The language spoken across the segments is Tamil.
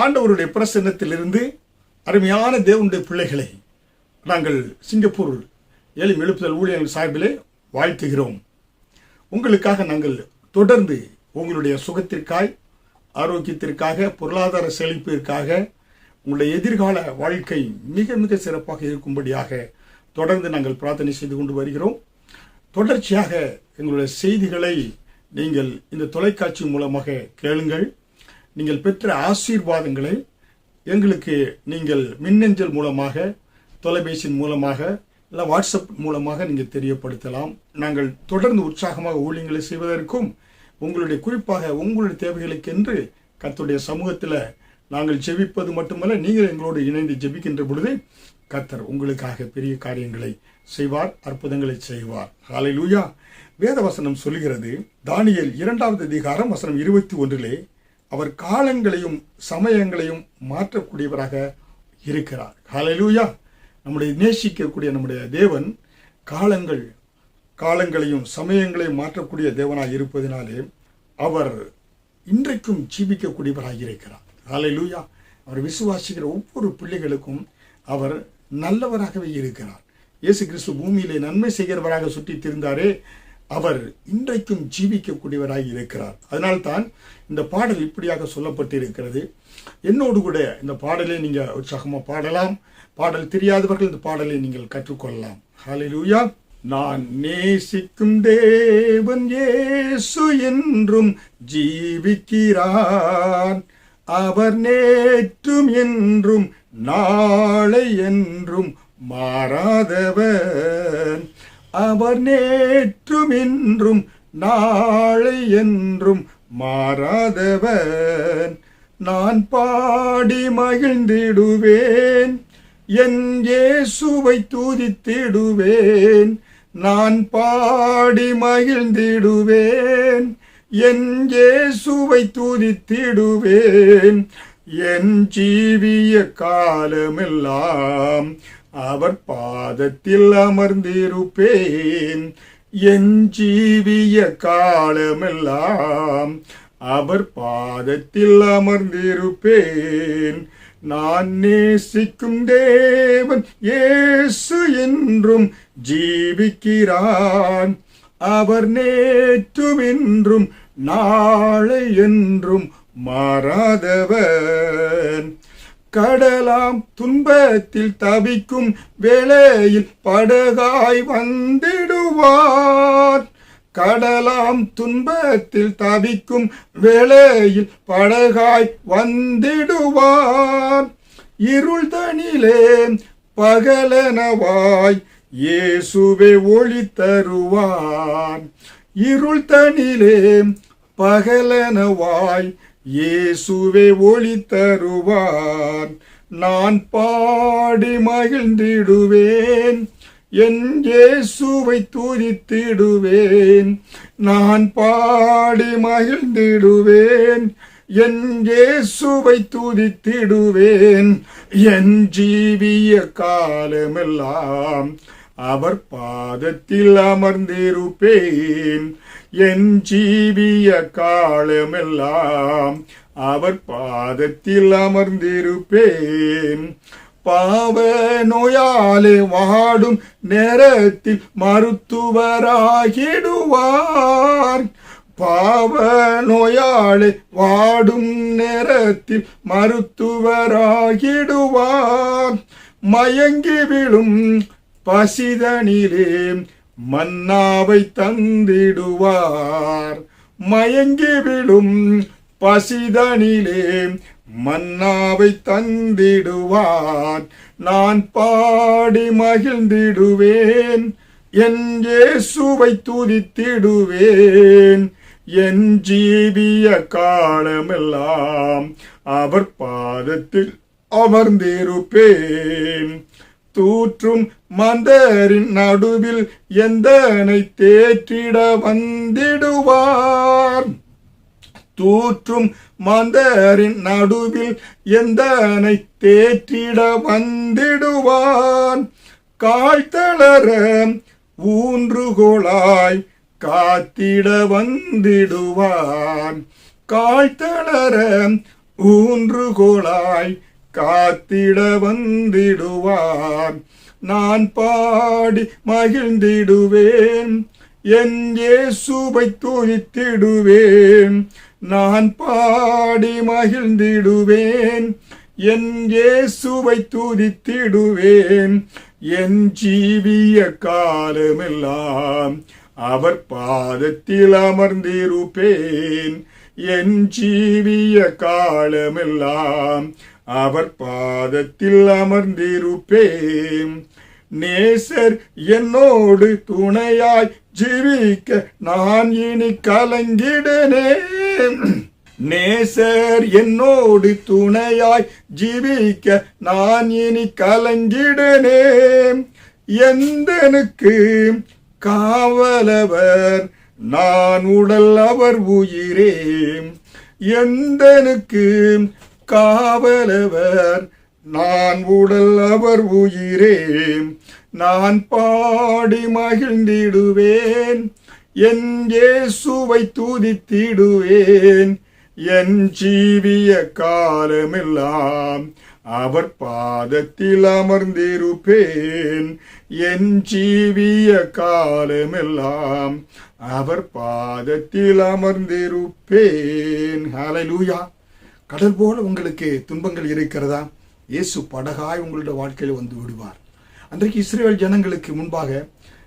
ஆண்டவருடைய பிரசன்னத்திலிருந்து அருமையான தேவனுடைய பிள்ளைகளை நாங்கள் சிங்கப்பூர் எளிம் எழுப்புதல் ஊழியர்கள் சார்பிலே வாழ்த்துகிறோம். உங்களுக்காக நாங்கள் தொடர்ந்து உங்களுடைய சுகத்திற்காய், ஆரோக்கியத்திற்காக, பொருளாதார செழிப்பிற்காக, உங்களுடைய எதிர்கால வாழ்க்கை மிக மிக சிறப்பாக இருக்கும்படியாக தொடர்ந்து நாங்கள் பிரார்த்தனை செய்து கொண்டு வருகிறோம். தொடர்ச்சியாக எங்களுடைய செய்திகளை நீங்கள் இந்த தொலைக்காட்சி மூலமாக கேளுங்கள். நீங்கள் பெற்ற ஆசீர்வாதங்களை எங்களுக்கு நீங்கள் மின்னஞ்சல் மூலமாக, தொலைபேசியின் மூலமாக, இல்லை வாட்ஸ்அப் மூலமாக நீங்கள் தெரியப்படுத்தலாம். நாங்கள் தொடர்ந்து உற்சாகமாக ஊழியங்களை செய்வதற்கும் உங்களுடைய குறிப்பாக உங்களுடைய தேவைகளுக்கென்று கர்த்தருடைய சமூகத்தில் நாங்கள் ஜெபிப்பது மட்டுமல்ல, நீங்கள் எங்களோடு இணைந்து ஜெபிக்கின்ற பொழுது கர்த்தர் உங்களுக்காக பெரிய காரியங்களை செய்வார், அற்புதங்களை செய்வார். ஹல்லேலூயா. வேதவசனம் சொல்லுகிறது, தானியேல் 2வது அதிகாரம் வசனம் 21 அவர் காலங்களையும் சமயங்களையும் மாற்றக்கூடியவராக இருக்கிறார். ஹல்லேலூயா. நம்முடைய நேசிக்கக்கூடிய நம்முடைய தேவன் காலங்களையும் சமயங்களையும் மாற்றக்கூடிய தேவனாக இருப்பதினாலே அவர் இன்றைக்கும் ஜீவிக்கக்கூடியவராக இருக்கிறார். ஹல்லேலூயா. அவர் விசுவாசிக்கிற ஒவ்வொரு பிள்ளைகளுக்கும் அவர் நல்லவராகவே இருக்கிறார். இயேசு கிறிஸ்து பூமியிலே நன்மை செய்கிறவராக சுற்றி திரிந்தாரே, அவர் இன்றைக்கும் ஜீவிக்கக்கூடியவராக இருக்கிறார். அதனால்தான் இந்த பாடல் இப்படியாக சொல்லப்பட்டு இருக்கிறது. என்னோடு கூட இந்த பாடலை நீங்கள் உற்சாகமாக பாடலாம். பாடல் தெரியாதவர்கள் இந்த பாடலை நீங்கள் கற்றுக்கொள்ளலாம். ஹல்லேலூயா. நான் நேசிக்கும் தேவன் இயேசு என்றும் ஜீவிக்கிறார். அவர் நேற்றும் என்றும் நாளை என்றும் மாறாதவர். அவர் நேற்றும் என்றும் நாளை என்றும் மாறாதவர். நான் பாடி மகிழ்ந்திடுவேன், என் இயேசுவை துதித்திடுவேன். நான் பாடி மகிழ்ந்திடுவேன், என் இயேசுவை துதித்திடுவேன். என் ஜீவிய காலமெல்லாம் அவர் பாதத்தில் அமர்ந்திருப்பேன். என் ஜீவிய காலமெல்லாம் அவர் பாதத்தில் அமர்ந்திருப்பேன். நான் நேசிக்கும் தேவன் இயேசு என்றும் ஜீவிக்கிறான். அவர் நேற்றும் என்றும் நாளை என்றும் மாறாதவர். கடலாம் துன்பத்தில் தவிக்கும் வேளையில் படகாய் வந்திடுவார். கடலாம் துன்பத்தில் தவிக்கும் வேளையில் படகாய் வந்திடுவார். இருள் தனிலே பகலனவாய் இயேசுவே ஒளி தருவார். இருள் தனிலே பகலனவாய் இயேசுவே ஒளி தருவார். நான் பாடி மகிழ்ந்திடுவேன், என் இயேசுவை துதித்திடுவேன். நான் பாடி மகிழ்ந்திடுவேன், என் இயேசுவை துதித்திடுவேன். என் ஜீவிய காலமெல்லாம் அவர் பாதத்தில் அமர்ந்திருப்பேன். என் ஜீவிய காலமெல்லாம் அவர் பாதத்தில் அமர்ந்திருப்பேன். பாவ நோயாலே வாடும் நேரத்தில் மருத்துவராகிடுவார். பாவ நோயாலே வாடும் நேரத்தில் மருத்துவராகிடுவார். மயங்கி விழும் பசிதனிலே மன்னாவை தந்திடுவார். மயங்கி விழும் பசிதனிலே மன்னாவை தந்திடுவார். நான் பாடி மகிழ்ந்திடுவேன், என் இயேசுவை துதித்திடுவேன். என் ஜீவிய காலமெல்லாம் அவர் பாதத்தில் அமர்ந்திருப்பேன். தூற்றும் மந்தரின் நடுவில் எந்தனை தேற்றிட வந்திடுவார். தூற்றும் மந்தரின் நடுவில் எந்தனை தேற்றிட வந்திடுவான். காய்த்தளர ஊன்றுகோளாய் காத்திட வந்திடுவான். காய்த்தளர ஊன்றுகோலாய் காத்திட வந்திடுவார். நான் பாடி மகிழ்ந்திடுவேன், என் இயேசுவை துதித்திடுவேன். நான் பாடி மகிழ்ந்திடுவேன், என் இயேசுவை துதித்திடுவேன். என் ஜீவிய காலமெல்லாம் அவர் பாதத்தில் அமர்ந்திருப்பேன். என் ஜீவிய காலமெல்லாம் அவர் பாதத்தில் அமர்ந்திருப்பேன். நேசர் என்னோடு துணையாய் ஜீவிக்க நான் இனி கலங்கிடனே. நேசர் என்னோடு துணையாய் ஜீவிக்க நான் இனி கலங்கிடனே. எந்தனுக்கு காவலவர் நான் உடல் அவர் உயிரே. எந்தனுக்கு காவலவர் நான் உடல் அவர் உயிரே. நான் பாடி மகிழ்ந்திடுவேன், என் இயேசுவை துதித்திடுவேன். என் ஜீவிய காலமெல்லாம் அவர் பாதத்தில் அமர்ந்திருப்பேன். என் ஜீவிய காலமெல்லாம் அவர் பாதத்தில் அமர்ந்திருப்பேன். ஹல்லேலூயா. கடல் போல உங்களுக்கு துன்பங்கள் இருக்கிறதா? இயேசு படகாய் உங்களுடைய வாழ்க்கையில் வந்து விடுவார். அன்றைக்கு இஸ்ரவேல் ஜனங்களுக்கு முன்பாக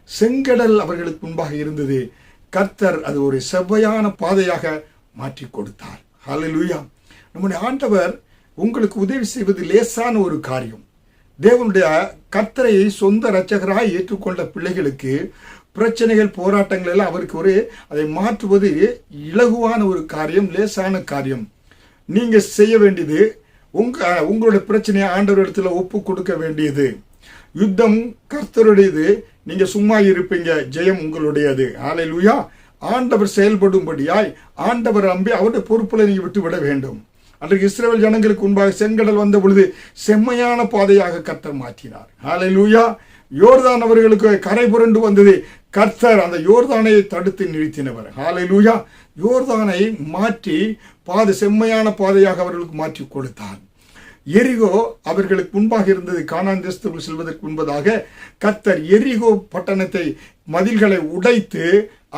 செங்கடல் அவர்களுக்கு முன்பாக இருந்தது. கர்த்தர் அது ஒரு செவ்வையான பாதையாக மாற்றி கொடுத்தார். ஹல்லேலூயா. நம்முடைய ஆண்டவர் உங்களுக்கு உதவி செய்வது லேசான ஒரு காரியம். தேவனுடைய கர்த்தரை சொந்த இரட்சகராய் ஏற்றுக்கொண்ட பிள்ளைகளுக்கு பிரச்சனைகள் போராட்டங்கள் எல்லாம் அவருக்கு அதை மாற்றுவது இலகுவான ஒரு காரியம், லேசான காரியம். நீங்க செய்ய வேண்டியது உங்களுடைய பிரச்சனையை ஆண்டவரிடத்துல ஒப்பு கொடுக்க வேண்டியது. யுத்தம் கர்த்தருடையது, நீங்க சும்மா இருப்பீங்க, ஜெயம் உங்களுடையது. ஹல்லேலூயா. ஆண்டவர் செயல்படும்படியாய் ஆண்டவர் நம்பி அவருடைய பொறுப்புல நீங்க விட்டு விட வேண்டும். அன்றைக்கு இஸ்ரவேல் ஜனங்களுக்கு முன்பாக செங்கடல் வந்த பொழுது செம்மையான பாதையாக கர்த்தர் மாற்றினார். ஹல்லேலூயா. யோர்தான் அவர்களுக்கு கரை புரண்டு வந்தது. கர்த்தர் அந்த யோர்தானை தடுத்து நிறுத்தினவர். ஹல்லேலூயா. யோர்தானை மாற்றி செம்மையான பாதையாக அவர்களுக்கு மாற்றி கொடுத்தார். எரிகோ அவர்களுக்கு முன்பாக இருந்தது. கானான் தேசத்துக்குள் செல்வதற்கு முன்பதாக கர்த்தர் எரிகோ பட்டணத்தை மதில்களை உடைத்து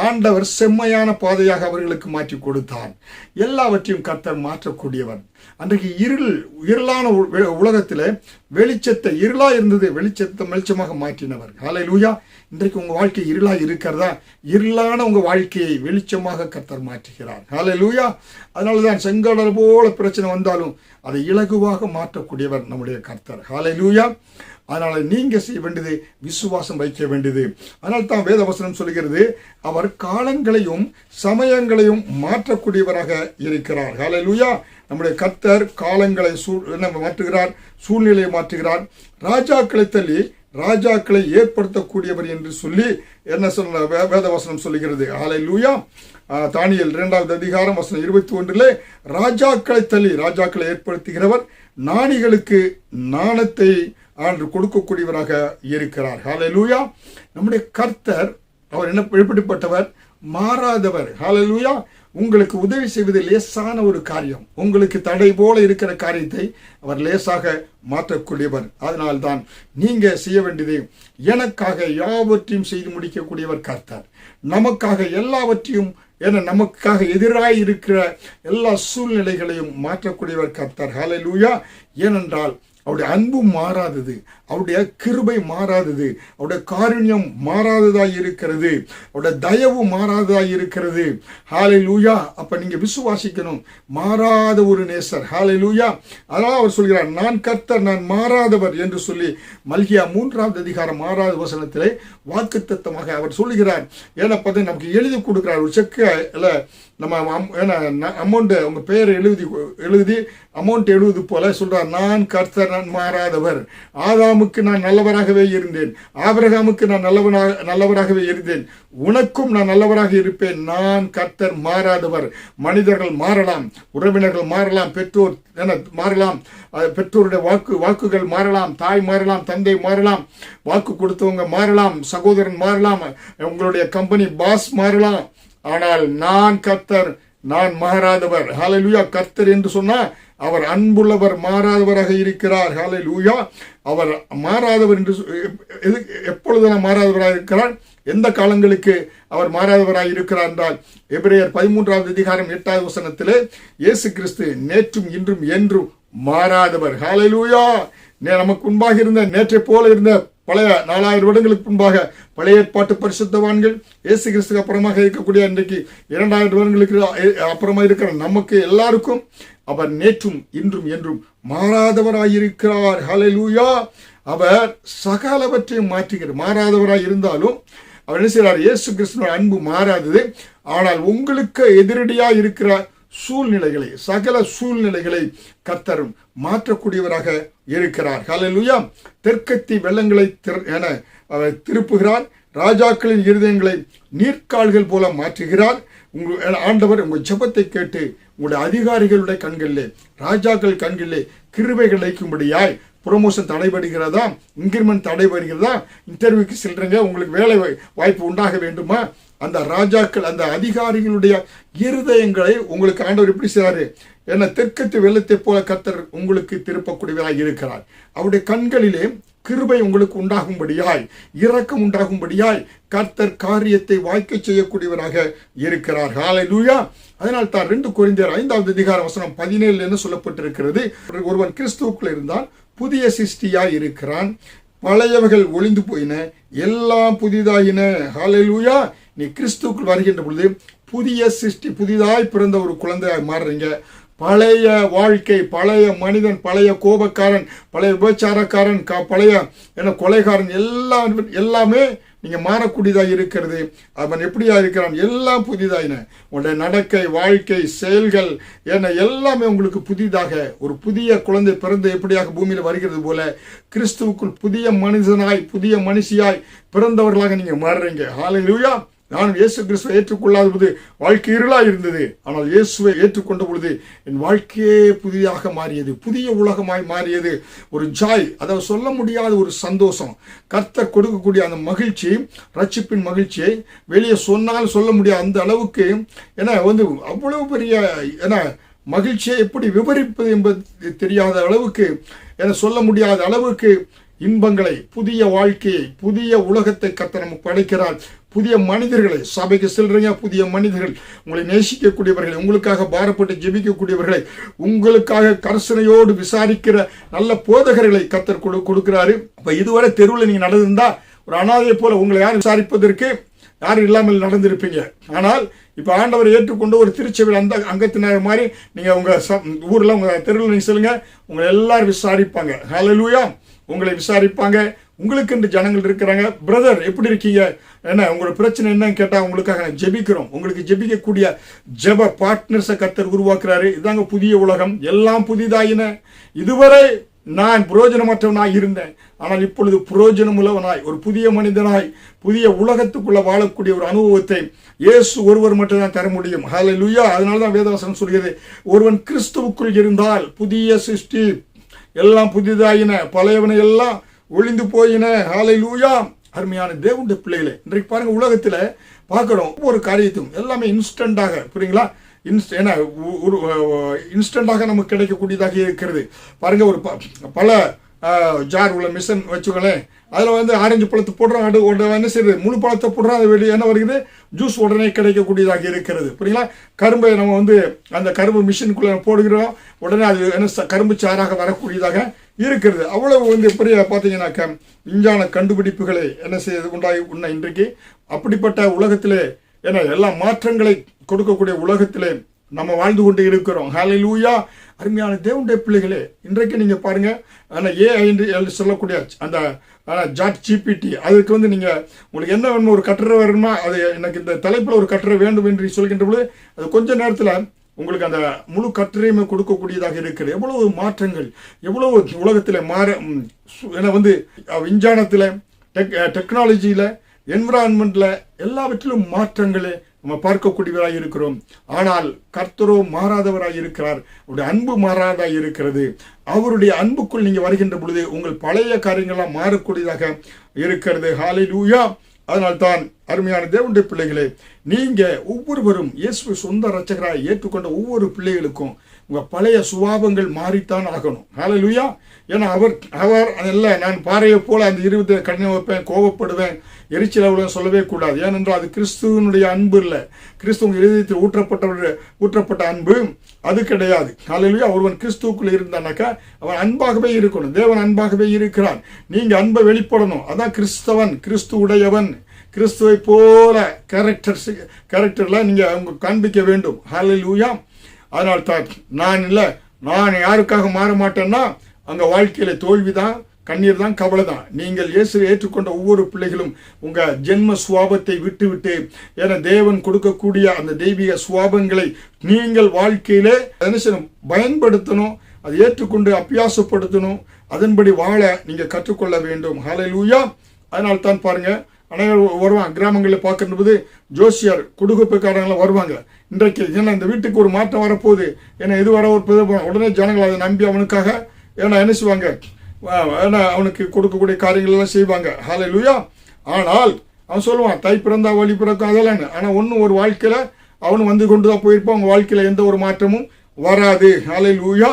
ஆண்டவர் செம்மையான பாதையாக அவர்களுக்கு மாற்றி கொடுத்தார். எல்லாவற்றையும் கர்த்தர் மாற்றக்கூடியவர். அன்றைக்கு இருளான உலகத்தில் வெளிச்சத்தை, இருளா இருந்தது, வெளிச்சத்தை வெளிச்சமாக மாற்றினவர். ஹல்லேலூயா. இன்றைக்கு உங்க வாழ்க்கை இருளா இருக்கிறதா? இருளான உங்க வாழ்க்கையை வெளிச்சமாக கர்த்தர் மாற்றுகிறார். ஹல்லேலூயா. அதனாலதான் செங்கடல் போல பிரச்சனை வந்தாலும் அதை இலகுவாக மாற்றக்கூடியவர் நம்முடைய கர்த்தர். ஹல்லேலூயா. அதனால நீங்க செய்ய வேண்டியது விசுவாசம் வைக்க வேண்டியது. அதனால தான் வேதவசனம் சொல்கிறது, அவர் காலங்களையும் சமயங்களையும் மாற்றக்கூடியவராக இருக்கிறார். ஹல்லேலூயா. நம்முடைய கர்த்தர் காலங்களை மாற்றுகிறார், சூழ்நிலையை மாற்றுகிறார். ராஜாக்களை தள்ளி ராஜாக்களை ஏற்படுத்தக்கூடியவர் என்று சொல்லி என்ன சொல்ல வேதவசனம் சொல்லுகிறது. ஹல்லேலூயா. தானியேல் 2வது அதிகாரம் வசனம் 21 ராஜாக்களை தள்ளி ராஜாக்களை ஏற்படுத்துகிறவர் ஞானிகளுக்கு ஞானத்தை ஆண்டு கொடுக்கக்கூடியவராக இருக்கிறார். ஹல்லேலூயா. நம்முடைய கர்த்தர் அவர் எப்படிப்பட்டவர்? மாறாதவர். ஹல்லேலூயா. உங்களுக்கு உதவி செய்வது லேசான ஒரு காரியம். உங்களுக்கு தடை போல இருக்கிற காரியத்தை அவர் லேசாக மாற்றக்கூடியவர். அதனால்தான் நீங்க செய்ய வேண்டியது, எனக்காக யாவற்றையும் செய்து முடிக்கக்கூடியவர் கர்த்தர். நமக்காக எல்லாவற்றையும், ஏன்னா நமக்காக எதிராய் இருக்கிற எல்லா சூழ்நிலைகளையும் மாற்றக்கூடியவர் கர்த்தர். ஹல்லேலூயா. ஏனென்றால் அவருடைய அன்பு மாறாதது, அவருடைய கிருபை மாறாதது, அவருடைய காருண்யம் மாறாததாய் இருக்கிறது, அவருடைய தயவு மாறாததாய் இருக்கிறது. ஹல்லேலூயா. அப்ப நீங்க விசுவாசிக்கணும், மாறாத ஒரு நேசர். ஹல்லேலூயா. அதனால அவர் சொல்கிறார், நான் கர்த்தர், நான் மாறாதவர் என்று சொல்லி மல்கியா 3வது அதிகாரம் 6வது வசனத்திலே வாக்குத்தத்தமாக அவர் சொல்லுகிறார். ஏன்னா பார்த்து நமக்கு எழுதி கொடுக்கிறார். ஒரு செக்கில் நம்ம அமௌண்ட் உங்க பெயரை எழுதி அமௌண்ட் எழுதுவது போல சொல்றார், நான் கர்த்தர், நான் மாறாதவர். ஆதாமுக்கு நான் நல்லவராகவே இருந்தேன், ஆபிரகாமுக்கு நான் நல்லவராகவே இருந்தேன், உனக்கும் நான் நல்லவராக இருப்பேன். நான் கர்த்தர், மாறாதவர். மனிதர்கள் மாறலாம், உறவினர்கள் மாறலாம், பெற்றோர் மாறலாம், பெற்றோருடைய வாக்குகள் மாறலாம், தாய் மாறலாம், தந்தை மாறலாம், வாக்கு கொடுத்தவங்க மாறலாம், சகோதரன் மாறலாம், உங்களுடைய கம்பெனி பாஸ் மாறலாம். ஆனால் நான் கர்த்தர், நான் மாறாதவர். ஹல்லேலூயா. கர்த்தர் என்று சொன்னா அவர் அன்புள்ளவர், மாறாதவராக இருக்கிறார். ஹல்லேலூயா. அவர் மாறாதவர் என்று எப்பொழுதெல்லாம் மாறாதவராக இருக்கிறார்? எந்த காலங்களுக்கு அவர் மாறாதவராக இருக்கிறார் என்றால் எபிரேயர் 13வது அதிகாரம் 8வது வசனத்திலே இயேசு கிறிஸ்து நேற்றும் இன்றும் என்றும் மாறாதவர். ஹல்லேலூயா. நமக்கு முன்பாக இருந்த நேற்றை போல இருந்த பழைய 4000 வருடங்களுக்கு முன்பாக பழைய ஏற்பாட்டு பரிசுத்தவான்கள், இயேசு கிறிஸ்துக்கு அப்புறமாக இருக்கக்கூடிய இன்றைக்கு 2000 வருடங்களுக்கு அப்புறமா இருக்கிற நமக்கு எல்லாருக்கும் அவர் நேற்றும் இன்றும் என்றும் மாறாதவராயிருக்கிறார். ஹல்லேலூயா. அவர் சகலவற்றையும் மாற்றுகிறார். மாறாதவராய் இருந்தாலும் அவர் என்ன செய்கிறார்? இயேசு கிறிஸ்துவின் அன்பு மாறாதது. ஆனால் உங்களுக்கு எதிரடியாக இருக்கிற சூழ்நிலைகளை, சகல சூழ்நிலைகளை கர்த்தர் மாற்றக்கூடியவராக இருக்கிறார். ஹல்லேலூயா. தெற்கத்தி வெள்ளங்களை என அவர் திருப்புகிறார். ராஜாக்களின் இருதயங்களை நீர்க்கால்கள் போல மாற்றுகிறார். ஆண்டவர் உங்கள் ஜெபத்தை கேட்டு உங்களுடைய அதிகாரிகளுடைய கண்களிலே, ராஜாக்கள் கண்களிலே கிருபைகள் வைக்கும்படியாய் ப்ரொமோஷன் தடைபடுகிறதா, இன்கிரிமெண்ட் தடைபடுகிறதா, இன்டர்வியூக்கு செல்றீங்க, உங்களுக்கு வேலை வாய்ப்பு உண்டாக வேண்டுமா, அந்த ராஜாக்கள், அந்த அதிகாரிகளுடைய இருதயங்களை உங்களுக்கு ஆண்டவர் எப்படி செய்றாரு? ஏன்னா தெற்கத்து வெள்ளத்தை போல கர்த்தர் உங்களுக்கு திருப்பக்கூடியவராக இருக்கிறார். அவருடைய கண்களிலே கிருபை உங்களுக்கு உண்டாகும்படியாய், இரக்கம் உண்டாகும்படியாய் கர்த்தர் காரியத்தை வாய்க்க செய்யக்கூடியவராக இருக்கிறார். ஹல்லேலூயா. அதனால் தான் 2 கொரிந்தியர் 5வது அதிகாரம் வசனம் 17 என்ன சொல்லப்பட்டிருக்கிறது? ஒருவன் கிறிஸ்துவுக்குள் இருந்தால் புதிய சிருஷ்டியாய் இருக்கிறான், பழையவைகள் ஒளிந்து போயின, எல்லாம் புதிதாயின. ஹல்லேலூயா. நீ கிறிஸ்துவுக்குள் வருகின்ற பொழுது புதிய சிருஷ்டி, புதிதாய் பிறந்த ஒரு குழந்தையாய் மாறுறீங்க. பழைய வாழ்க்கை, பழைய மனிதன், பழைய கோபக்காரன், பழைய விபச்சாரக்காரன், பழைய கொலைகாரன் எல்லாமே நீங்க மாறக்கூடியதாக இருக்கிறது. அவன் எப்படியா இருக்கிறான்? எல்லாம் புதிதாயின. உங்களுடைய நடக்கை, வாழ்க்கை, செயல்கள் எல்லாமே உங்களுக்கு புதிதாக, ஒரு புதிய குழந்தை பிறந்து எப்படியாக பூமியில் வருகிறது போல கிறிஸ்துவுக்குள் புதிய மனிதனாய், புதிய மனுஷியாய் பிறந்தவர்களாக நீங்க மாறுறீங்க. ஹல்லேலூயா. நான் இயேசு கிறிஸ்துவை ஏற்றுக்கொள்ளாத பொழுது வாழ்க்கை இருளாக இருந்தது. ஆனால் இயேசுவை ஏற்றுக்கொண்ட பொழுது என் வாழ்க்கையே புதிதாக மாறியது, புதிய உலகமாய் மாறியது. ஒரு ஜாய், அதாவது சொல்ல முடியாத ஒரு சந்தோஷம், கர்த்தர் கொடுக்கக்கூடிய அந்த மகிழ்ச்சி, ரட்சிப்பின் மகிழ்ச்சியை வெளியே சொன்னால் சொல்ல முடியாது. அந்த அளவுக்கு அவ்வளவு பெரிய மகிழ்ச்சியை எப்படி விவரிப்பது என்பது தெரியாத அளவுக்கு, சொல்ல முடியாத அளவுக்கு இன்பங்களை, புதிய வாழ்க்கையை, புதிய உலகத்தை கர்த்தர் நமக்கு படைக்கிறார். புதிய மனிதர்களை, சபைக்கு செல்றீங்க, புதிய மனிதர்கள், உங்களை நேசிக்கக்கூடியவர்களை, உங்களுக்காக பாரப்பட்டு ஜெபிக்கக்கூடியவர்களை, உங்களுக்காக கர்சனையோடு விசாரிக்கிற நல்ல போதகர்களை கர்த்தர் கொடுக்கிறாரு. அப்ப இதுவரை தெருவில் நீங்க நடந்திருந்தா ஒரு அனாதையை போல உங்களை யார் விசாரிப்பதற்கு யாரும் இல்லாமல் நடந்திருப்பீங்க. ஆனால் இப்ப ஆண்டவர் ஏற்றுக்கொண்டு ஒரு திருச்சபையில் அந்த அங்கத்தினர் மாதிரி நீங்க உங்க ஊர்ல, உங்க தெருவில் நீங்க சொல்லுங்க, உங்களை எல்லாரும் விசாரிப்பாங்க. ஹல்லேலூயா. உங்களை விசாரிப்பாங்க. உங்களுக்கு என்று ஜனங்கள் இருக்கிறாங்க. பிரதர் எப்படி இருக்கீங்க, உங்களோட பிரச்சனை என்னன்னு கேட்டா உங்களுக்காக ஜெபிக்கிறோம். உங்களுக்கு ஜெபிக்கக்கூடிய ஜெப பார்ட்னர்ஸை கர்த்தர் உருவாக்குறாரு. இதாங்க புதிய உலகம். எல்லாம் புதிதாயின. இதுவரை நான் புரோஜனமற்றவனாய் இருந்தேன், ஆனால் இப்பொழுது புரோஜனம் உள்ளவனாய், ஒரு புதிய மனிதனாய், புதிய உலகத்துக்குள்ள வாழக்கூடிய ஒரு அனுபவத்தை இயேசு ஒருவர் மட்டும்தான் தர முடியும். ஹல்லேலூயா. அதனாலதான் வேதவசனம் சொல்கிறது, ஒருவன் கிறிஸ்துவுக்குள் இருந்தால் புதிய சிருஷ்டி, எல்லாம் புதிதாயின, பழையவனை எல்லாம் ஒளிந்து போயின. ஹல்லேலூயா. அருமையான தேவனுடைய பிள்ளைகளே, இன்றைக்கு பாருங்க, உலகத்துல பார்க்கிறோம் ஒவ்வொரு காரியத்தையும் எல்லாமே இன்ஸ்டன்டாக, புரியுங்களா? இன்ஸ்டன்டாக நமக்கு கிடைக்கக்கூடியதாக இருக்கிறது. பாருங்க, ஒரு பல ஜார் உள்ள மிஷின் வச்சுக்கோங்களேன், அதில் ஆரஞ்சு பழத்தை போடுறோம், என்ன செய்யுது, முழு பழத்தை போடுறோம், அது வெளியே என்ன வருகிறது, ஜூஸ் உடனே கிடைக்கக்கூடியதாக இருக்கிறது. புரியுங்களா? கரும்பை நம்ம அந்த கரும்பு மிஷினுக்குள்ள போடுகிறோம், உடனே அது என்ன கரும்பு சாராக வரக்கூடியதாக இருக்கிறது. அவ்வளவு பெரிய பார்த்தீங்கன்னாக்க விஞ்ஞான கண்டுபிடிப்புகளை என்ன செய்ய உண்டாகி இன்றைக்கு அப்படிப்பட்ட உலகத்திலே எல்லா மாற்றங்களை கொடுக்கக்கூடிய உலகத்திலே நம்ம வாழ்ந்து கொண்டு இருக்கிறோம். ஹல்லேலூயா. அருமையான தேவனுடைய பிள்ளைகளே, இன்றைக்கு நீங்க பாருங்க, ஏஐ என்று சொல்லக்கூடிய அந்த சாட் ஜிபிடி, அதுக்கு நீங்க உங்களுக்கு என்ன வேணும், ஒரு கட்டுரை வேணுமா, அது எனக்கு இந்த தலைப்பில் ஒரு கட்டுரை வேண்டும் என்று சொல்கின்ற பொழுது அது கொஞ்ச நேரத்தில் உங்களுக்கு அந்த முழு கட்டுரையுமே கொடுக்கக்கூடியதாக இருக்கிறது. எவ்வளவு மாற்றங்கள், எவ்வளவு உலகத்தில் விஞ்ஞானத்தில், டெக்னாலஜியில், என்விரான்மெண்ட்ல எல்லாவற்றிலும் மாற்றங்களே நம்ம பார்க்கக்கூடியவராய் இருக்கிறோம். ஆனால் கர்த்தரோ மாறாதவராய் இருக்கிறார். அவருடைய அன்பு மாறாதாய் இருக்கிறது. அவருடைய அன்புக்குள் நீங்க வருகின்ற பொழுது உங்கள் பழைய காரியங்கள்லாம் மாறக்கூடியதாக இருக்கிறது. ஹல்லேலூயா. அதனால்தான் அருமையான தேவனுடைய பிள்ளைகளே, நீங்க ஒவ்வொருவரும் இயேசுவை சொந்த இரட்சகராய் ஏற்றுக்கொண்ட ஒவ்வொரு பிள்ளைகளுக்கும் உங்க பழைய சுபாவங்கள் மாறித்தான் ஆகணும். ஹல்லேலூயா. ஏன்னா அவர் அல்ல, நான் பாறையை போல அந்த இருபது கடினம் வைப்பேன், கோபப்படுவேன், எரிச்சல் அவ்வளவு சொல்லவே கூடாது. ஏனென்றால் அது கிறிஸ்துவனுடைய அன்பு இல்லை. கிறிஸ்துவ இருதயத்தில் ஊற்றப்பட்ட அன்பு அது கிடையாது. ஹல்லேலூயா. ஒருவன் கிறிஸ்துவுக்குள்ள இருந்தானாக்கா அவன் அன்பாகவே இருக்கணும். தேவன் அன்பாகவே இருக்கிறான். நீங்க அன்பை வெளிப்படணும். அதான் கிறிஸ்தவன், கிறிஸ்து உடையவன், கிறிஸ்துவை போல கேரக்டர்ல நீங்க அவங்க காண்பிக்க வேண்டும். ஹல்லேலூயா. அதனால் தான் நான் யாருக்காக மாற மாட்டேன்னா அங்க வாழ்க்கையில தோல்விதான், கண்ணீர் தான், கவலை தான். நீங்கள் இயேசுவை ஏற்றுக்கொண்ட ஒவ்வொரு பிள்ளைகளும் உங்க ஜென்ம சுவாபத்தை விட்டு என தேவன் கொடுக்கக்கூடிய அந்த தெய்வீக சுவாபங்களை நீங்கள் வாழ்க்கையிலே பயன்படுத்தணும். அதை ஏற்றுக்கொண்டு அபியாசப்படுத்தணும். அதன்படி வாழ நீங்க கற்றுக்கொள்ள வேண்டும். ஹல்லேலூயா. அதனால் தான் பாருங்க, அனைவரும் வருவாங்க. கிராமங்களில் பார்க்கும்போது ஜோசியர் குடுகுப்புக்காரங்களாம் வருவாங்க. இன்றைக்கு ஏன்னா இந்த வீட்டுக்கு ஒரு மாற்றம் வரப்போகுது, ஏன்னா இது வர ஒரு உடனே ஜனங்கள் அதை நம்பி அவனுக்காக ஏன்னா என்ன செய்வாங்க, ஏன்னா அவனுக்கு கொடுக்கக்கூடிய காரியங்கள் எல்லாம் செய்வாங்க. ஹல்லேலூயா. ஆனால் அவன் சொல்லுவான், தை பிறந்தா வழி பிறக்கும் அதெல்லாம். ஆனால் ஒன்றும் ஒரு வாழ்க்கையில அவனு வந்து கொண்டு தான் போயிருப்பான். அவங்க வாழ்க்கையில எந்த ஒரு மாற்றமும் வராது. ஹல்லேலூயா.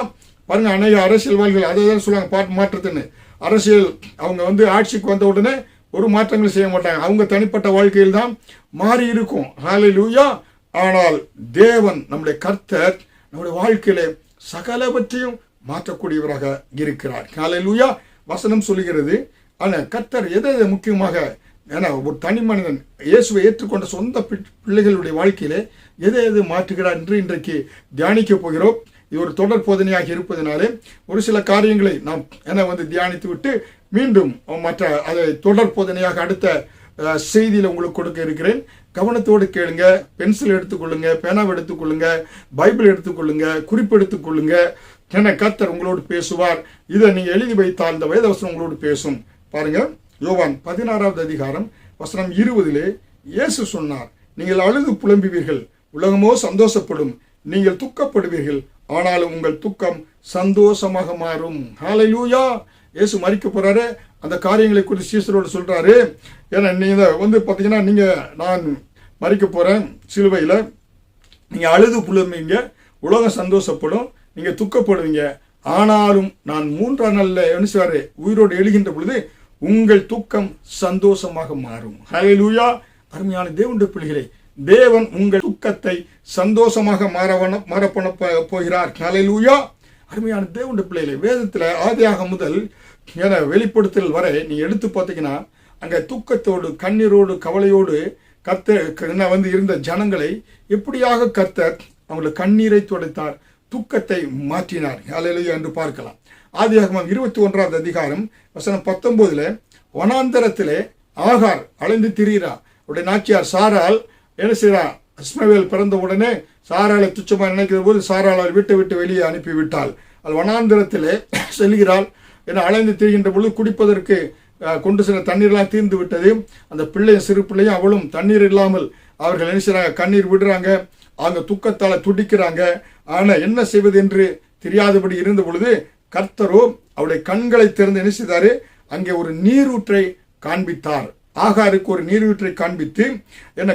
பாருங்க, அநேக அரசியல்வாதிகள் அதை தான் சொல்லுவாங்க, மாற்றத்துன்னு. அரசியல் அவங்க ஆட்சிக்கு வந்த உடனே ஒரு மாற்றங்கள் செய்ய மாட்டாங்க. அவங்க தனிப்பட்ட வாழ்க்கையில் தான் மாறி இருக்கும். ஹல்லேலூயா. ஆனால் தேவன் நம்முடைய கர்த்தர் நம்முடைய வாழ்க்கையில சகலவற்றையும் மாற்றக்கூடியவராக இருக்கிறார். ஹல்லேலூயா. வசனம் சொல்லுகிறது. ஆனால் கர்த்தர் எதை முக்கியமாக, ஏன்னா ஒரு தனி மனிதன் இயேசுவை ஏற்றுக்கொண்ட சொந்த பிள்ளைகளுடைய வாழ்க்கையில எதை மாற்றுகிறார் என்று இன்றைக்கு தியானிக்க போகிறோம். இது ஒரு தொடர் போதனையாக இருப்பதனாலே ஒரு சில காரியங்களை நாம் தியானித்து விட்டு மீண்டும் மற்ற அதை தொடர் போதனையாக அடுத்த செய்தியில் உங்களுக்கு கொடுக்க இருக்கிறேன். கவனத்தோடு கேளுங்க. பென்சில் எடுத்துக்கொள்ளுங்க, பேனாவை எடுத்துக்கொள்ளுங்க, பைபிள் எடுத்துக்கொள்ளுங்க, குறிப்பு எடுத்துக்கொள்ளுங்க. என கர்த்தர் உங்களோடு பேசுவார். இதை நீங்க எழுதி வைத்தால் இந்த வேதவசனம் உங்களோடு பேசும். பாருங்க, யோவான் 16வது அதிகாரம் வசனம் 20 இயேசு சொன்னார், நீங்கள் அழுது புலம்புவீர்கள், உலகமோ சந்தோஷப்படும், நீங்கள் துக்கப்படுவீர்கள், ஆனாலும் உங்கள் துக்கம் சந்தோஷமாக மாறும். ஹல்லேலூயா. இயேசு மரிக்க போறாரு. அந்த காரியங்களை குறித்து சீசரோடு சொல்றாரு. ஏன்னா நீங்க பாத்தீங்கன்னா நான் மரிக்க போறேன் சிலுவையில, நீங்க அழுது புலம்புவீங்க, உலகம் சந்தோஷப்படும், நீங்க துக்கப்படுவீங்க, ஆனாலும் நான் 3ஆம் நாள்ல என்ன செய்வாரு, உயிரோடு எழுகின்ற பொழுது உங்கள் துக்கம் சந்தோஷமாக மாறும். ஹல்லேலூயா. அருமையான தேவனுடைய பிள்ளைகளே, தேவன் உங்கள் துக்கத்தை சந்தோஷமாக மாற பண்ண போகிறார். ஹல்லேலூயா. அருமையான தேவனுடைய பிள்ளைகளே, வேதத்துல ஆதியாகமம் முதல் வெளிப்படுத்தல் வரை நீ எடுத்து பார்த்தீங்கன்னா அங்க துக்கத்தோடு, கண்ணீரோடு, கவலையோடு கர்த்தர் இருந்த ஜனங்களை எப்படியாக கர்த்தர் அவங்கள கண்ணீரை துடைத்தார், துக்கத்தை மாற்றினார். ஹல்லேலூயா என்று பார்க்கலாம். ஆதியாகமம் 21வது அதிகாரம் வசனம் 19 வனாந்தரத்திலே ஆகார் அலைந்து திரிகிறா. அவருடைய நாச்சியார் சாராள் என்ன செய்றா, இஸ்மவேல் பிறந்த உடனே சாராளை துச்சமாக நினைக்கிற போது சாராள் வீட்டை விட்டு வெளியே அனுப்பி விட்டாள். அது வனாந்தரத்திலே செல்கிறாள். என அலைந்து திரிகின்ற பொழுது குடிப்பதற்கு கொண்டு சென்ற தண்ணீர்லாம் தீர்ந்து விட்டது. அந்த பிள்ளையும் சிறு பிள்ளையும் அவளும் தண்ணீர் இல்லாமல் அவர்கள் என்ன செய்றாங்க, கண்ணீர் விடுறாங்க. அவங்க துக்கத்தால துடிக்கிறாங்க. ஆனா என்ன செய்வது என்று தெரியாதபடி இருந்த பொழுது கர்த்தரோ அவருடைய கண்களை திறந்து என்ன செய்தாரு, அங்கே ஒரு நீரூற்றை காண்பித்தார். ஆகாருக்கு ஒரு நீரூற்றை காண்பித்து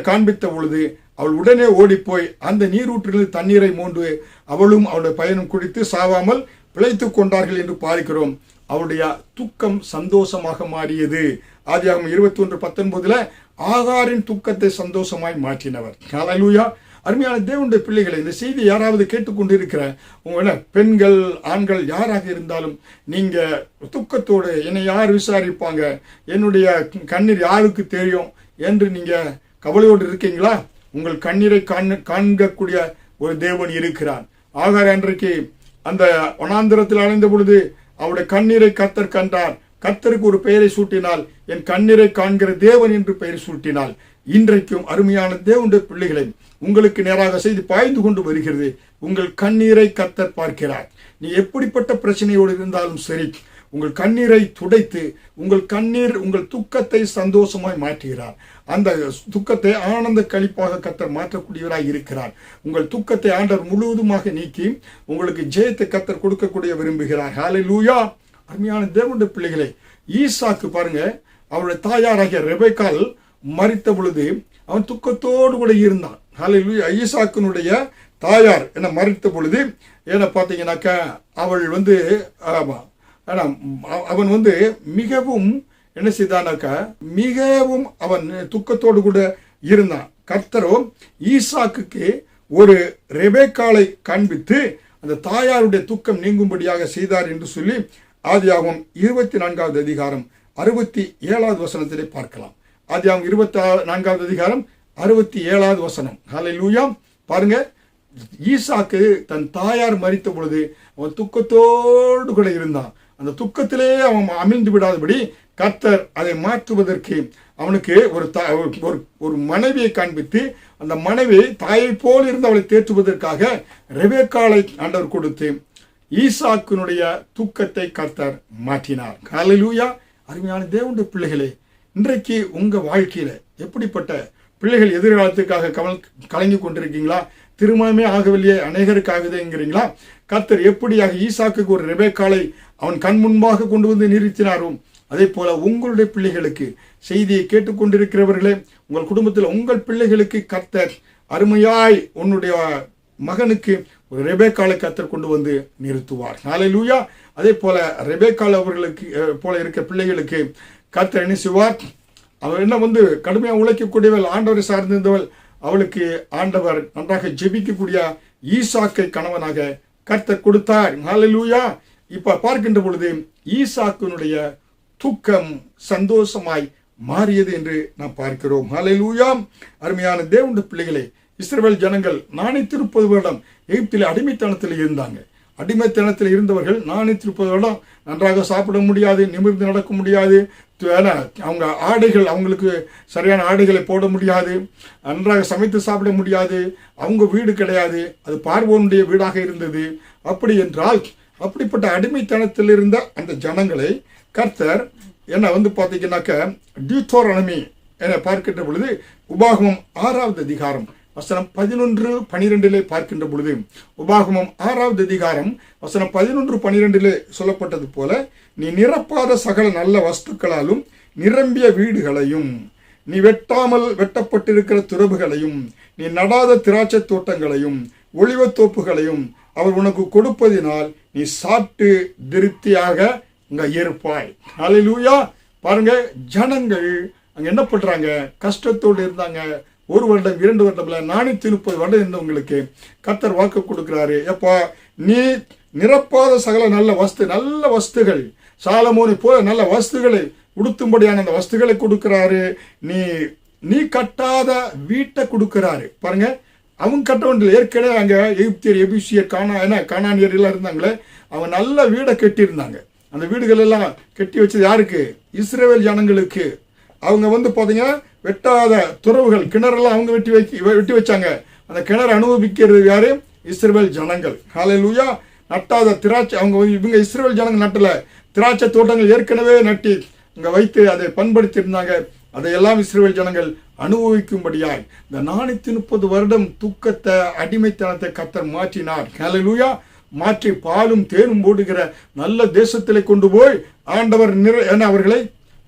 காண்பித்த பொழுது அவள் உடனே ஓடிப்போய் அந்த நீரூற்றில் தண்ணீரை மோண்டு அவளும் அவளுடைய பையனும் குடித்து சாவாமல் பிழைத்து கொண்டார்கள் என்று பார்க்கிறோம். அவருடைய துக்கம் சந்தோஷமாக மாறியது. ஆதியாகமம் 21:19 ஆகாரின் துக்கத்தை சந்தோஷமாய் மாற்றினவர். ஹல்லேலூயா. அருமையான தேவனுடைய பிள்ளைகளை, இந்த செய்தி யாராவது கேட்டுக்கொண்டிருக்கிற உங்க பெண்கள், ஆண்கள் யாராக இருந்தாலும் நீங்க துக்கத்தோடு என்னை யார் விசாரிப்பாங்க, என்னுடைய கண்ணீர் யாருக்கு தெரியும் என்று நீங்க கவலையோடு இருக்கீங்களா? உங்கள் கண்ணீரை காண்கக்கூடிய ஒரு தேவன் இருக்கிறார். ஆகார் அன்றைக்கு அந்த வனாந்திரத்தில் அலைந்த பொழுது அவருடைய கண்ணீரை கர்த்தர் கண்டார். கர்த்தருக்கு ஒரு பெயரை சூட்டினால், என் கண்ணீரை காண்கிற தேவன் என்று பெயர் சூட்டினாள். இன்றைக்கும் அருமையான தேவனுடைய பிள்ளைகளை, உங்களுக்கு நேராக செய்தி பாய்ந்து கொண்டு வருகிறது. உங்கள் கண்ணீரை கர்த்தர் பார்க்கிறார். நீ எப்படிப்பட்ட பிரச்சனையோடு இருந்தாலும் சரி, உங்கள் கண்ணீரை துடைத்து உங்கள் துக்கத்தை சந்தோஷமாய் மாற்றுகிறார். அந்த துக்கத்தை ஆனந்த கழிப்பாக கர்த்தர் மாற்றக்கூடியவராய் இருக்கிறார். உங்கள் துக்கத்தை ஆண்டவர் முழுவதுமாக நீக்கி உங்களுக்கு ஜெயத்தை கர்த்தர் கொடுக்கக்கூடிய விரும்புகிறார். ஹல்லேலூயா. அருமையான தேவனுடைய பிள்ளைகளை, ஈசாக்கு பாருங்க, அவருடைய தாயாராகிய ரெபெக்காள் மரித்த பொழுது அவன் துக்கத்தோடு கூட இருந்தான். ஹல்லேலூயா. ஈசாக்கினுடைய தாயார் என்ன மரித்த பொழுது என்ன பார்த்தீங்கன்னாக்கா அவள் அவன் மிகவும் என்ன செய்தானாக்கா மிகவும் அவன் துக்கத்தோடு கூட இருந்தான். கர்த்தரோ ஈசாக்குக்கு ஒரு ரெபெக்காளை காண்பித்து அந்த தாயாருடைய துக்கம் நீங்கும்படியாக செய்தார் என்று சொல்லி ஆதியாகமம் 24வது அதிகாரம் 67வது வசனத்திலே பார்க்கலாம். ஆதியாகமம் 24வது அதிகாரம் 67வது வசனம். ஹல்லேலூயா. பாருங்க, ஈசாக்கு தன் தாயார் மரித்த பொழுது அவன் துக்கத்தோடு கூட இருந்தான். அந்த துக்கத்திலே அவன் அமிழ்ந்து விடாதபடி கர்த்தர் அதை மாற்றுவதற்கு அவனுக்கு ஒரு மனைவியை காண்பித்து அந்த மனைவி தாயை போல் இருந்து அவளை தேற்றுவதற்காக ரெபெக்காளை ஆண்டவர் கொடுத்து ஈசாக்கினுடைய துக்கத்தை கர்த்தர் மாற்றினார். ஹல்லேலூயா. அருமையான தேவனுடைய பிள்ளைகளே, இன்றைக்கு உங்க வாழ்க்கையில எப்படிப்பட்ட பிள்ளைகள் எதிர்காலத்துக்காக கலங்கி கொண்டிருக்கீங்களா? திருமணமே ஆகவில்லையே, அநேகருக்காகுதுங்கிறீங்களா? கர்த்தர் எப்படியாக ஈசாக்குக்கு ஒரு ரெபெக்காளை அவன் கண் முன்பாக கொண்டு வந்து நிறுத்தினாரோ அதே போல உங்களுடைய பிள்ளைகளுக்கு செய்தியை கேட்டுக்கொண்டிருக்கிறவர்களே, உங்கள் குடும்பத்தில் உங்கள் பிள்ளைகளுக்கு கர்த்தர் அருமையாய் உன்னுடைய மகனுக்கு ஒரு ரெபெக்காளை கர்த்தர் கொண்டு வந்து நிறுத்துவார். ஹல்லேலூயா. அதே போல ரெபெக்காள் அவர்களுக்கு போல இருக்க பிள்ளைகளுக்கு கர்த்தர் என்ன செய்வார்? அவள் என்ன கடுமையாக உழைக்கக்கூடியவள், ஆண்டவரை சார்ந்திருந்தவள், அவளுக்கு ஆண்டவர் நன்றாக ஜெபிக்கக்கூடிய ஈசாக்கை கணவனாக கர்த்தர் கொடுத்தார். ஹல்லேலூயா. இப்ப பார்க்கின்ற பொழுது ஈசாக்கினுடைய துக்கம் சந்தோஷமாய் மாறியது என்று நாம் பார்க்கிறோம். ஹல்லேலூயா. அருமையான தேவனுடைய பிள்ளைகளே, இஸ்ரவேல் ஜனங்கள் 430 வருடம் எகிப்தில் அடிமைத்தனத்தில் இருந்தாங்க. அடிமைத்தனத்தில் இருந்தவர்கள் 430 வருடம் நன்றாக சாப்பிட முடியாது, நிமிர்ந்து நடக்க முடியாது, அவங்க ஆடைகள் அவங்களுக்கு சரியான ஆடைகளை போட முடியாது, நன்றாக சமைத்து சாப்பிட முடியாது, அவங்க வீடு கிடையாது, அது பார்வோனுடைய வீடாக இருந்தது. அப்படி என்றால் அப்படிப்பட்ட அடிமைத்தனத்தில் இருந்த அந்த ஜனங்களை கர்த்தர் என்ன பார்த்தீங்கன்னாக்க டியூட்டோரானமி என பார்க்கின்ற பொழுது உபாகமம் 6வது அதிகாரம் வசனம் 11-12 பார்க்கின்ற பொழுது உபாகமம் 6வது அதிகாரம் வசனம் 11-12 சொல்லப்பட்டது போல, நீ நிரப்பாத சகல நல்ல வஸ்துக்களாலும் நிரம்பிய வீடுகளையும், நீ வெட்டாமல் வெட்டப்பட்டிருக்கிற துறவுகளையும், நீ நடாத திராட்சை தோட்டங்களையும் ஒலிவத்தோப்புகளையும் அவர் உனக்கு கொடுப்பதினால் நீ சாப்பிட்டு திருப்தியாக அங்க இருப்பாய். ஹல்லேலூயா. பாருங்க, ஜனங்கள் அங்க என்ன பண்றாங்க? கஷ்டத்தோடு இருந்தாங்க. 1 வருடம் 2 வருடம் 430 வருடம் இருந்தவங்களுக்கு கர்த்தர் வாக்கு கொடுக்கிறாரு. எப்பா, நீ நிரப்பாத சகல நல்ல வஸ்துகள், சாலமோனை போல நல்ல வஸ்துகளை உடுத்தும்படியான அந்த வஸ்துகளை கொடுக்கிறாரு. நீ கட்டாத வீட்டை கொடுக்கிறாரு. பாருங்க, அவங்க கட்ட வேண்டிய ஏற்கனவே அங்க எகிப்தியர், எபிசியர், கானானியர் எல்லாம் இருந்தாங்களே, அவங்க நல்ல வீடை கட்டியிருந்தாங்க. அந்த வீடுகள் எல்லாம் கட்டி வச்சது யாருக்கு? இஸ்ரவேல் ஜனங்களுக்கு. அவங்க பார்த்தீங்கன்னா வெட்டாத துறவுகள், கிணறெல்லாம் அவங்க வெட்டி வச்சாங்க. அந்த கிணறு அனுபவிக்கிறது யாரு? இஸ்ரவேல் ஜனங்கள். ஹல்லேலூயா. நட்டாத திராட்சை இவங்க இஸ்ரவேல் ஜனங்கள் நட்டல, திராட்சை தோட்டங்கள் ஏற்கனவே நட்டி அங்க வைத்து அதை பண்படுத்தியிருந்தாங்க. அதையெல்லாம் இஸ்ரவேல் ஜனங்கள் அனுபவிக்கும்படியாய் இந்த 430 வருடம் துக்கத்தை, அடிமைத்தனத்தை கர்த்தர் மாற்றினார். ஹல்லேலூயா. மாற்றி பாலும் தேனும் போடுகிற நல்ல தேசத்திலே கொண்டு போய் ஆண்டவர் அவர்களை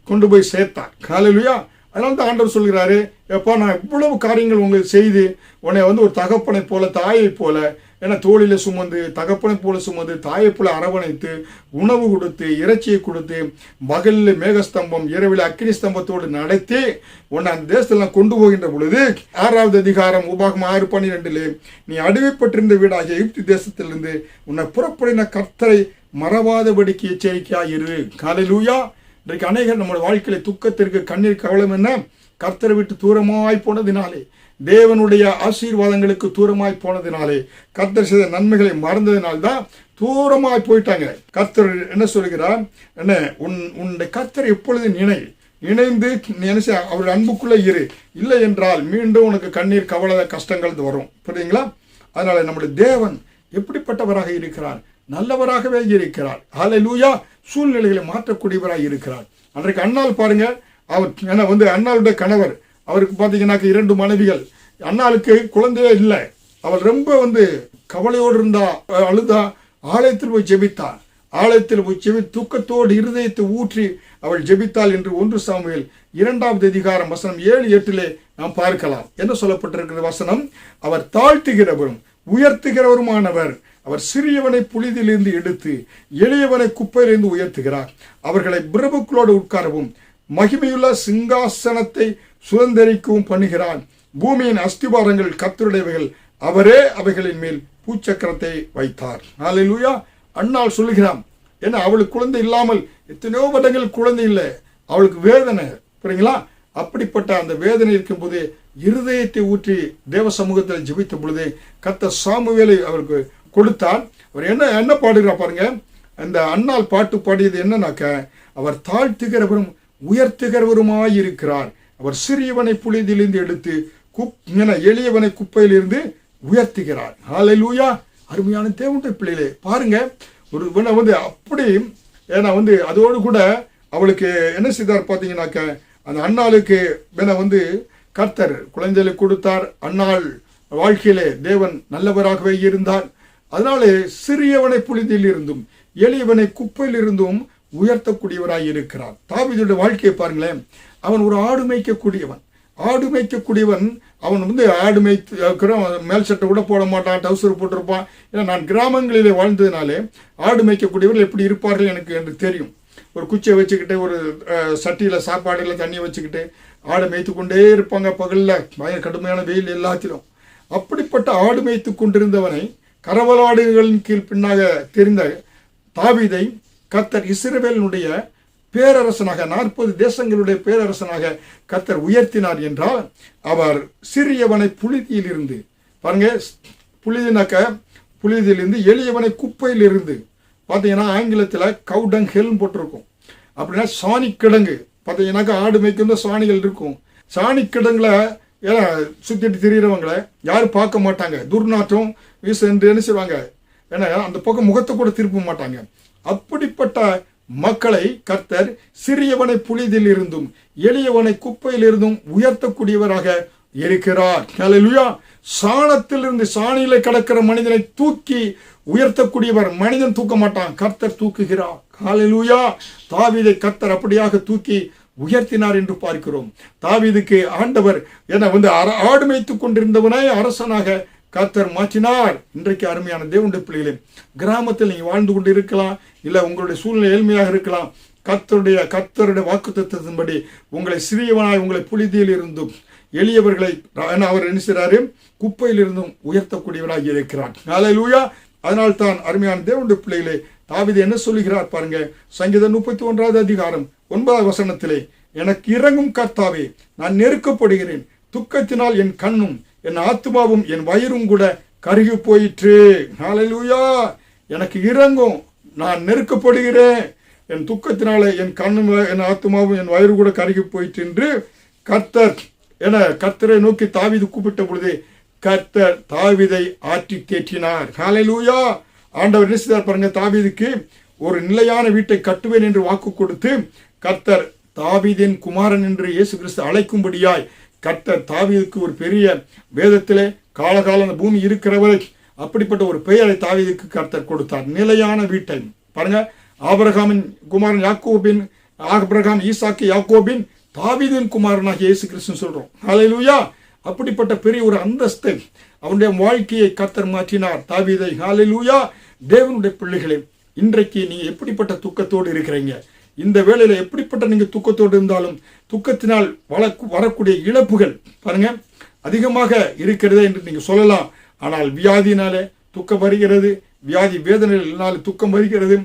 கொண்டு போய் சேர்த்தார். ஹல்லேலூயா. அதனால தான் ஆண்டவர் சொல்கிறாரு, எப்பா, நான் இவ்வளவு காரியங்கள் உங்களுக்கு செய்து உன்னை ஒரு தகப்பனை போல, தாயை போல, தோளில சுமந்து, தகப்பனை போல சுமந்து, தாயை போல அரவணைத்து, உணவு கொடுத்து, இறைச்சியை கொடுத்து, பகலில் மேகஸ்தம்பம், இரவில் அக்கினி ஸ்தம்பத்தோடு நடத்தி உன்னை அந்த தேசத்தில் கொண்டு போகின்ற பொழுது 6வது அதிகாரம் உபாகமம் 6:12 நீ அடிமைப்பட்டிருந்த வீடாகிய எகிப்து தேசத்திலிருந்து உன்னை புறப்படின கர்த்தரை மறவாதபடிக்கு எச்சரிக்கையாயிரு. ஹல்லேலூயா. இன்றைக்கு அநேகர் நம்முடைய வாழ்க்கையில துக்கத்திற்கு, கண்ணீர், கவலம் என்ன? கர்த்தரை விட்டு தூரமாய் போனதினாலே, தேவனுடைய ஆசீர்வாதங்களுக்கு தூரமாய் போனதினாலே, கர்த்தர் செய்த நன்மைகளை மறந்ததினால்தான் தூரமாய் போயிட்டாங்க. கர்த்தர் என்ன சொல்கிறார்? உன்னுடைய கர்த்தர் எப்பொழுது இணைந்து அவருடைய அன்புக்குள்ள இரு. இல்லை என்றால் மீண்டும் உனக்கு கண்ணீர், கவலை, கஷ்டங்கள் வரும். புரியுதுங்களா? அதனால நம்முடைய தேவன் எப்படிப்பட்டவராக இருக்கிறார்? நல்லவராகவே இருக்கிறார். ஹல்லேலூயா. சூழ்நிலைகளை மாற்றக்கூடியவராக இருக்கிறார். அன்றைக்கு அண்ணால் பாருங்க, அவர் அண்ணாளுடைய கணவர், அவருக்கு பார்த்தீங்கன்னாக்க 2 மனைவிகள். அண்ணாளுக்கு குழந்தையே இல்லை. அவள் ரொம்ப கவலையோடு இருந்தா, அழுதா, ஆலயத்தில் போய் ஜெபித்தார். ஆலயத்தில் போய் துக்கத்தோடு இருதயத்தை ஊற்றி அவள் ஜெபித்தாள் என்று 1 சாமுவேல் 2வது அதிகாரம் வசனம் 7-8 நாம் பார்க்கலாம். என்ன சொல்லப்பட்டிருக்கிற வசனம்? அவர் தாழ்த்துகிறவரும் உயர்த்துகிறவருமானவர். அவர் சிறியவனை புழுதியிலிருந்து எடுத்து எளியவனை குப்பையிலிருந்து உயர்த்துகிறார். அவர்களை பிரபுக்களோடு உட்காரவும் மகிமையுள்ள சிங்காசனத்தை சுதந்திரிக்கவும் பண்ணுகிறார். பூமியின் அஸ்திபாரங்கள் கர்த்தருடையவைகள், அவரே அவைகளின் மேல் பூச்சக்கரத்தை வைத்தார். ஹல்லேலூயா. அன்னாள் சொல்லுகிறான், ஏன்னா அவளுக்கு குழந்தை இல்லாமல் எத்தனையோ வருடங்கள் குழந்தை இல்லை, அவளுக்கு வேதனை, புரியுங்களா? அப்படிப்பட்ட அந்த வேதனை இருக்கும்போது இருதயத்தை ஊற்றி தேவ சமூகத்தில் ஜெபித்த பொழுது கர்த்தர் சாமுவேலை அவருக்கு கொடுத்தார். அவர் என்ன பாடுகிறார் பாருங்க. அந்த அன்னாள் பாட்டு பாடியது என்னன்னாக்க, அவர் தாழ்த்துகிறவரும் உயர்த்துகிறவருமாயிருக்கிறார். அவர் சிறியவனை புழுதியிலிருந்து எடுத்து எளியவனை குப்பையிலிருந்து உயர்த்துகிறார். ஹல்லேலூயா. அருமையான தேவனுடைய பிள்ளைகளே, பாருங்க, ஒரு அப்படி ஏன்னா அதோடு கூட அவளுக்கு என்ன செய்தார் பார்த்தீங்கன்னாக்க, அந்த அன்னாளுக்கு கர்த்தர் குழந்தைகளை கொடுத்தார். அன்னாள் வாழ்க்கையிலே தேவன் நல்லவராகவே இருந்தார். அதனாலே சிறியவனை புழுதியில் இருந்தும் எளியவனை குப்பையில் இருந்தும் உயர்த்தக்கூடியவராய் இருக்கிறார். தாவீதுடைய வாழ்க்கையை பாருங்களேன். அவன் ஒரு ஆடு மேய்க்கக்கூடியவன். அவன் ஆடு மேய்த்து மேல் சட்டை கூட போட மாட்டான், டவுசர் போட்டிருப்பான். ஏன்னா நான் கிராமங்களிலே வாழ்ந்ததுனாலே ஆடு மேய்க்கக்கூடியவர்கள் எப்படி இருப்பார்கள் எனக்கு தெரியும். ஒரு குச்சியை வச்சுக்கிட்டு, ஒரு சட்டியில் சாப்பாடுல தண்ணி வச்சுக்கிட்டு ஆடு மேய்த்து கொண்டே இருப்பாங்க. பகலில் பயங்கர கடுமையான வெயில் எல்லாத்திலும். அப்படிப்பட்ட ஆடு மேய்த்து கொண்டிருந்தவனை கரவலாடுகளின் கீழ் பின்னாக தெரிந்த தாவீதை கர்த்தர் இஸ்ரவேலினுடைய பேரரசனாக, 40 தேசங்களுடைய பேரரசனாக கர்த்தர் உயர்த்தினார் என்றால், அவர் சிறியவனை புழுதியில் இருந்து, பாருங்க, புழுதியிலிருந்து எளியவனை குப்பையில் இருந்து, பார்த்தீங்கன்னா ஆங்கிலத்தில் கவுடங் ஹெல்ம் போட்டிருக்கும். அப்படின்னா சாணி கிடங்கு, பார்த்தீங்கன்னாக்கா ஆடு மேய்க்கும் சாணிகள் இருக்கும். சாணி கிடங்குல சுத்திட்டு திரிகிறவங்களை யாரும் பார்க்க மாட்டாங்க, துர்நாற்றம் வீசு என்று என்ன செய்வாங்க, ஏன்னா அந்த பக்கம் முகத்தை கூட திருப்ப மாட்டாங்க. அப்படிப்பட்ட மக்களை கர்த்தர் சிறியவனை புழுதியில் இருந்தும் எளியவனை குப்பையில் இருந்தும் உயர்த்தக்கூடியவராக இருக்கிறார். ஹல்லேலூயா. சாணத்திலிருந்து சாணியில கிடக்கிற மனிதனை தூக்கி உயர்த்தக்கூடியவர். மனிதன் தூக்க மாட்டான், கர்த்தர் தூக்குகிறார். ஹல்லேலூயா. தாவீதை கர்த்தர் அப்படியாக தூக்கி உயர்த்தினார் என்று பார்க்கிறோம். தாவீதுக்கு ஆண்டவர் ஆடு மேய்த்து கொண்டிருந்தவனை அரசனாக கர்த்தர் மாற்றினார். இன்றைக்கு அருமையான தேவனுடைய பிள்ளைகளே, கிராமத்தில் நீங்கள் வாழ்ந்து கொண்டு இருக்கலாம், இல்லை உங்களுடைய சூழ்நிலை ஏழ்மையாக இருக்கலாம். கர்த்தருடைய வாக்குத்தத்தத்தின்படி உங்களை சிறியவனாய், உங்களை புழுதியில் இருந்தும் எளியவர்களை அவர் என்ன செய்றாரு, குப்பையில் இருந்தும் உயர்த்தக்கூடியவராக இருக்கிறார். ஹல்லேலூயா. அதனால் தான் அருமையான தேவனுடைய பிள்ளைகளே, தாவீது என்ன சொல்லுகிறார் பாருங்க. சங்கீதம் 31வது அதிகாரம் 9வது வசனத்திலே, எனக்கு இறங்கும் கர்த்தாவே, நான் நெருக்கப்படுகிறேன், துக்கத்தினால் என் கண்ணும் என் ஆத்துமாவும் என் வயிறும் கூட கருகி போயிற்று. ஹல்லேலூயா. எனக்கு இறங்கும், நான் நெருக்கப்படுகிறேன், என் துக்கத்தினால என் கண்ணும் என் ஆத்துமாவும் என் வயிறு கூட கருகி போயிற்று என்று கர்த்தரை நோக்கி தாவீது கூப்பிட்ட பொழுது கர்த்தர் தாவீதை ஆற்றி தேற்றினார். ஹல்லேலூயா. ஆண்டவர் என்ன செய்தார் பாருங்க. தாவீதுக்கு ஒரு நிலையான வீட்டை கட்டுவேன் என்று வாக்கு கொடுத்து கர்த்தர் தாவீதின் குமாரன் என்று இயேசு கிறிஸ்து அழைக்கும்படியாய் கர்த்தர் தாவீதுக்கு ஒரு பெரிய வேதத்திலே காலகாலம் அந்த பூமி இருக்கிறவரை அப்படிப்பட்ட ஒரு பெயரை தாவீதுக்கு கர்த்தர் கொடுத்தார். நிலையான வீட்டை பாருங்க. ஆபிரகாமின் குமாரன் யாக்கோபின், ஆபிரகாம் ஈசாக்கு யாக்கோபின் தாவீதின் குமாரனாக இயேசு கிறிஸ்து சொல்றோம். ஹல்லேலூயா. அப்படிப்பட்ட பெரிய ஒரு அந்தஸ்தை, அவனுடைய வாழ்க்கையை கர்த்தர் மாற்றினார் தாவீதை. ஹல்லேலூயா. தேவனுடைய பிள்ளைகளே, இன்றைக்கு நீங்க எப்படிப்பட்ட துக்கத்தோடு இருக்கிறீங்க? இந்த வேளையில எப்படிப்பட்ட நீங்க துக்கத்தோடு இருந்தாலும், துக்கத்தினால் வரக்கூடிய இழப்புகள் பாருங்க அதிகமாக இருக்கிறதே என்று நீங்க சொல்லலாம். ஆனால் வியாதினாலே துக்கம் வருகிறது, வியாதி வேதனையினால துக்கம் வருகிறது,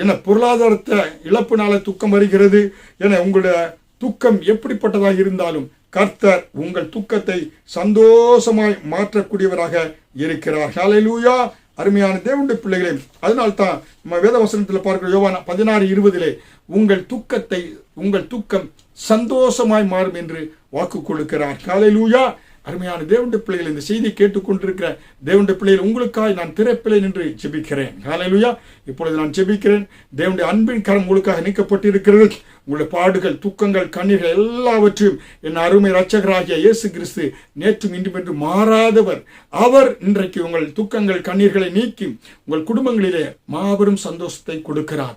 என பொருளாதாரத்தை இழப்பினால துக்கம் வருகிறது. என உங்களுடைய துக்கம் எப்படிப்பட்டதாக இருந்தாலும் கர்த்தர் உங்கள் துக்கத்தை சந்தோஷமாய் மாற்றக்கூடியவராக இருக்கிறார். ஹல்லேலூயா. அருமையான தேவனுடைய பிள்ளைகளே, அதனால்தான் நம்ம வேத வசனத்தில் பார்க்கிற யோவான் 16:20 உங்கள் துக்கம் சந்தோஷமாய் மாறும் என்று வாக்கு கொடுக்கிறார். ஹல்லேலூயா. அருமையான தேவனுடைய பிள்ளைகள், இந்த செய்தியை கேட்டுக்கொண்டிருக்கிற தேவனுடைய பிள்ளைகள், உங்களுக்காக நான் திறப்பிலை நின்று ஜெபிக்கிறேன். ஹல்லேலூயா. இப்பொழுது நான் ஜெபிக்கிறேன். தேவனுடைய அன்பின் கரம் உங்களுக்காக நீக்கப்பட்டிருக்கிறது. உங்களுடைய பாடுகள், துக்கங்கள், கண்ணீர்கள் எல்லாவற்றையும் என் அருமை இரட்சகராகிய இயேசு கிறிஸ்து நேற்றும் இன்றும் என்று மாறாதவர். அவர் இன்றைக்கு உங்கள் துக்கங்கள், கண்ணீர்களை நீக்கி உங்கள் குடும்பங்களிலே மாபெரும் சந்தோஷத்தை கொடுக்கிறார்.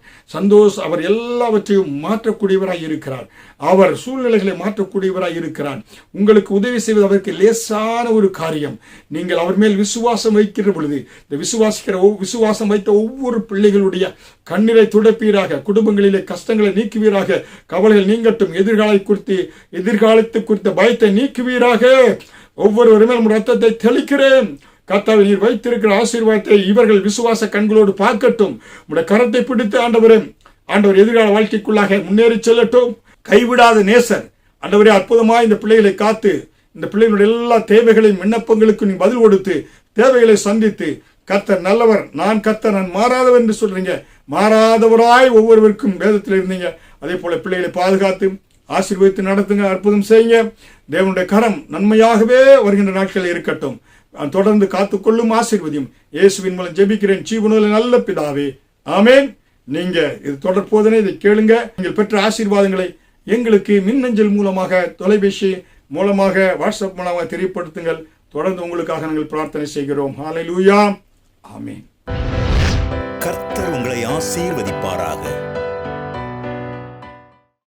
அவர் எல்லாவற்றையும் மாற்றக்கூடியவராய் இருக்கிறார். அவர் சூழ்நிலைகளை மாற்றக்கூடியவராய் இருக்கிறார். உங்களுக்கு உதவி செய்வது அவருக்கு லேசான ஒரு காரியம். நீங்கள் அவர் மேல் விசுவாசம் வைக்கிற பொழுது, இந்த விசுவாசம் வைத்த ஒவ்வொரு பிள்ளைகளுடைய கண்ணீரை துடைப்பீராக, குடும்பங்களிலே கஷ்டங்களை நீக்குவீராக, கவலைகள் நீங்கட்டும், எதிர்காலத்தை குறித்த பயத்தை நீக்குவீராக. ஒவ்வொருவரும் ரத்தத்தை தெளிக்கிறேன். கர்த்தாவே, நீர் வைத்திருக்கிற ஆசீர்வாதத்தை இவர்கள் விசுவாச கண்களோடு பார்க்கட்டும். உடைய கரத்தை பிடித்து ஆண்டவர் எதிர்கால வாழ்க்கைக்குள்ளாக முன்னேறி செல்லட்டும். கைவிடாத நேசர் ஆண்டவரே, அற்புதமாய் இந்த பிள்ளைகளை காத்து, இந்த பிள்ளைகளுடைய எல்லா தேவைகளையும் விண்ணப்பங்களுக்கு நீ பதில் கொடுத்து, தேவைகளை சந்தித்து, கர்த்தர் நல்லவர், நான் கர்த்தர், நான் மாறாதவர் என்று சொல்றீங்க. மாறாதவராய் ஒவ்வொருவருக்கும் வேதத்தில் இருந்தீங்க. அதே போல பிள்ளைகளை பாதுகாத்து ஆசீர்வதித்து நடத்துங்க, அற்புதம் செய்யுங்க. தேவனுடைய கரம் நன்மையாகவே வருகின்ற நாட்கள் இருக்கட்டும். தொடர்ந்து காத்துக்கொள்ளும் ஆசீர்வதியும் இயேசுவின் மூலம் ஜெபிக்கிறேன் ஜீவனுள்ள நல்ல பிதாவே, ஆமேன். நீங்க இது தொடர் போதனை, இதை கேளுங்க. நீங்கள் பெற்ற ஆசீர்வாதங்களை எங்களுக்கு மின்னஞ்சல் மூலமாக, தொலைபேசி மூலமாக, வாட்ஸ்அப் மூலமாக தெரியப்படுத்துங்கள். தொடர்ந்து உங்களுக்காக நாங்கள் பிரார்த்தனை செய்கிறோம். ஹல்லேலூயா. ஆமேன். கர்த்தர் உங்களை ஆசீர்வதிப்பாராக.